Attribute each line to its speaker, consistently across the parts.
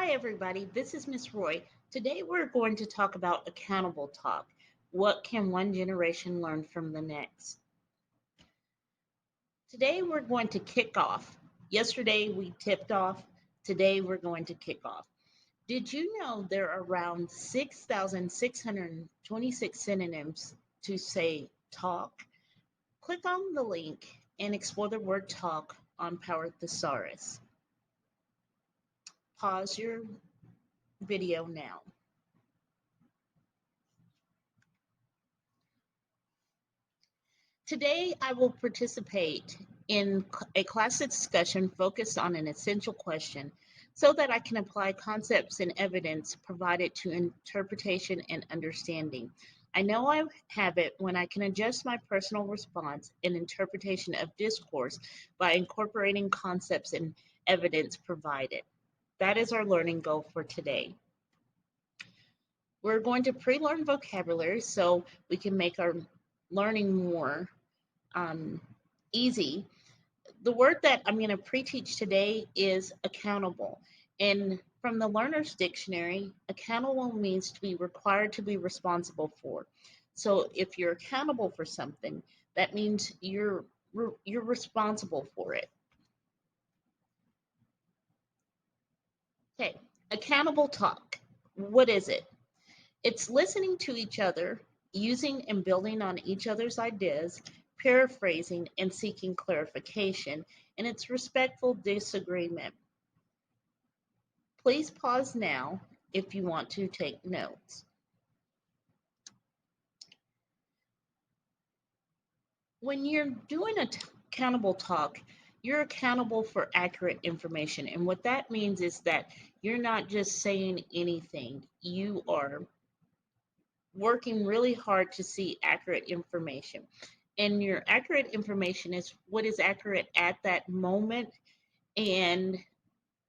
Speaker 1: Hi, everybody. This is Miss Roy. Today, we're going to talk about accountable talk. What can one generation learn from the next? Today, we're going to kick off. Yesterday, we tipped off. Today, we're going to kick off. Did you know there are around 6,626 synonyms to say talk? Click on the link and explore the word talk on Power Thesaurus. Pause your video now. Today, I will participate in a class discussion focused on an essential question so that I can apply concepts and evidence provided to interpretation and understanding. I know I have it when I can adjust my personal response and interpretation of discourse by incorporating concepts and evidence provided. That is our learning goal for today. We're going to pre learn vocabulary so we can make our learning more um, easy. The word that I'm going to pre-teach today is accountable. And from the Learner's Dictionary, accountable means to be required to be responsible for. So if you're accountable for something, that means you're responsible for it. Okay, accountable talk. What is it? It's listening to each other, using and building on each other's ideas, paraphrasing and seeking clarification, and it's respectful disagreement. Please pause now if you want to take notes. When you're doing accountable talk, you're accountable for accurate information. And what that means is that you're not just saying anything, you are working really hard to see accurate information. And your accurate information is what is accurate at that moment. And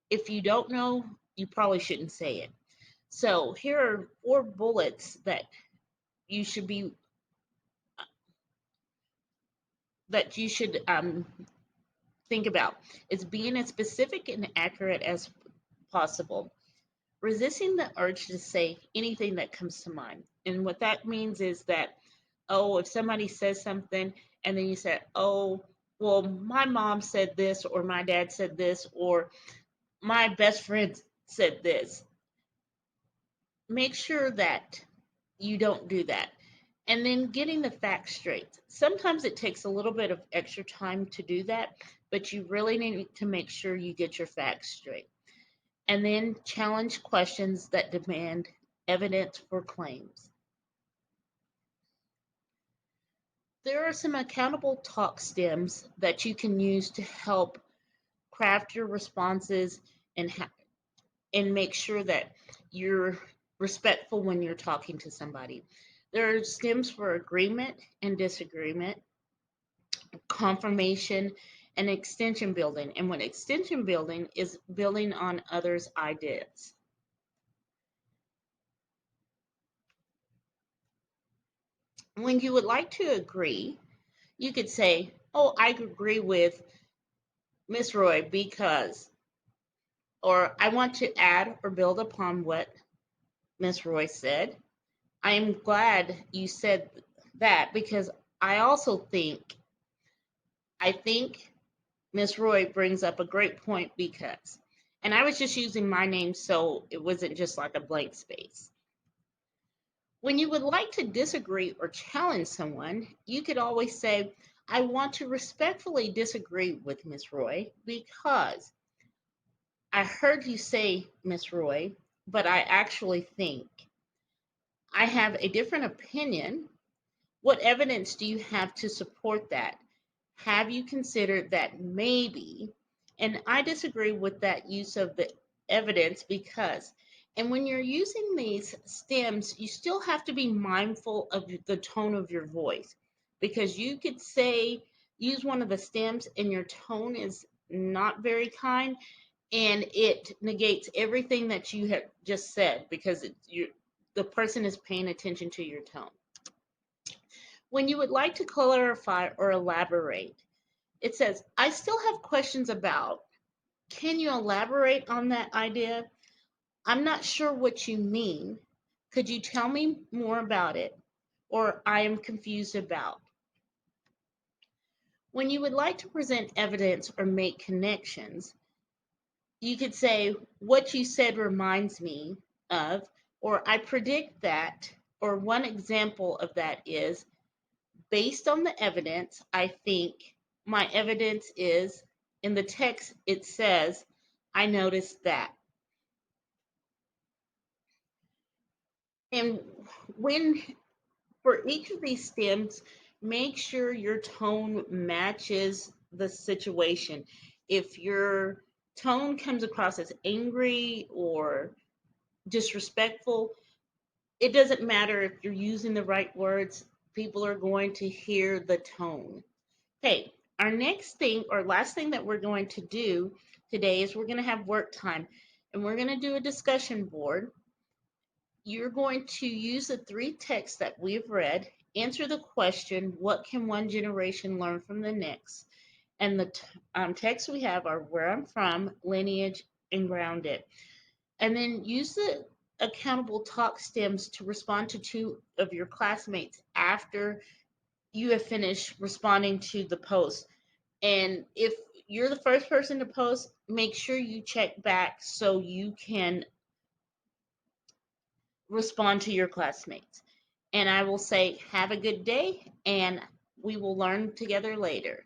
Speaker 1: if you don't know, you probably shouldn't say it. So here are 4 bullets you should be that you should think about. It's being as specific and accurate as possible. Resisting the urge to say anything that comes to mind. And what that means is that, oh, if somebody says something and then you say, oh, well, my mom said this, or my dad said this, or my best friend said this, make sure that you don't do that. And then getting the facts straight. Sometimes it takes a little bit of extra time to do that, but you really need to make sure you get your facts straight. And then challenge questions that demand evidence for claims. There are some accountable talk stems that you can use to help craft your responses and and make sure that you're respectful when you're talking to somebody. There are stems for agreement and disagreement, confirmation, and extension building. And what extension building is building on others' ideas. When you would like to agree, you could say, oh, I agree with Miss Roy because, or I want to add or build upon what Miss Roy said. I am glad you said that because I think Miss Roy brings up a great point because, and I was just using my name so it wasn't just like a blank space. When you would like to disagree or challenge someone, you could always say, I want to respectfully disagree with Miss Roy because I heard you say, Miss Roy, but I actually think I have a different opinion. What evidence do you have to support that? Have you considered that maybe? And I disagree with that use of the evidence because, and when you're using these stems, you still have to be mindful of the tone of your voice because you could say, use one of the stems and your tone is not very kind and it negates everything that you have just said because the person is paying attention to your tone. When you would like to clarify or elaborate, it says, I still have questions about, can you elaborate on that idea? I'm not sure what you mean. Could you tell me more about it? Or I am confused about. When you would like to present evidence or make connections, you could say, what you said reminds me of, or I predict that, or one example of that is, based on the evidence, I think my evidence is, in the text it says, I noticed that. And when, for each of these stems, make sure your tone matches the situation. If your tone comes across as angry or disrespectful, it doesn't matter if you're using the right words, people are going to hear the tone. Okay, our next thing or last thing that we're going to do today is we're going to have work time and we're going to do a discussion board. You're going to use the three texts that we've read, answer the question, what can one generation learn from the next? And the texts we have are where I'm from, lineage, and grounded. And then use the accountable talk stems to respond to two of your classmates after you have finished responding to the post. And if you're the first person to post, make sure you check back so you can respond to your classmates. And I will say, have a good day, and we will learn together later.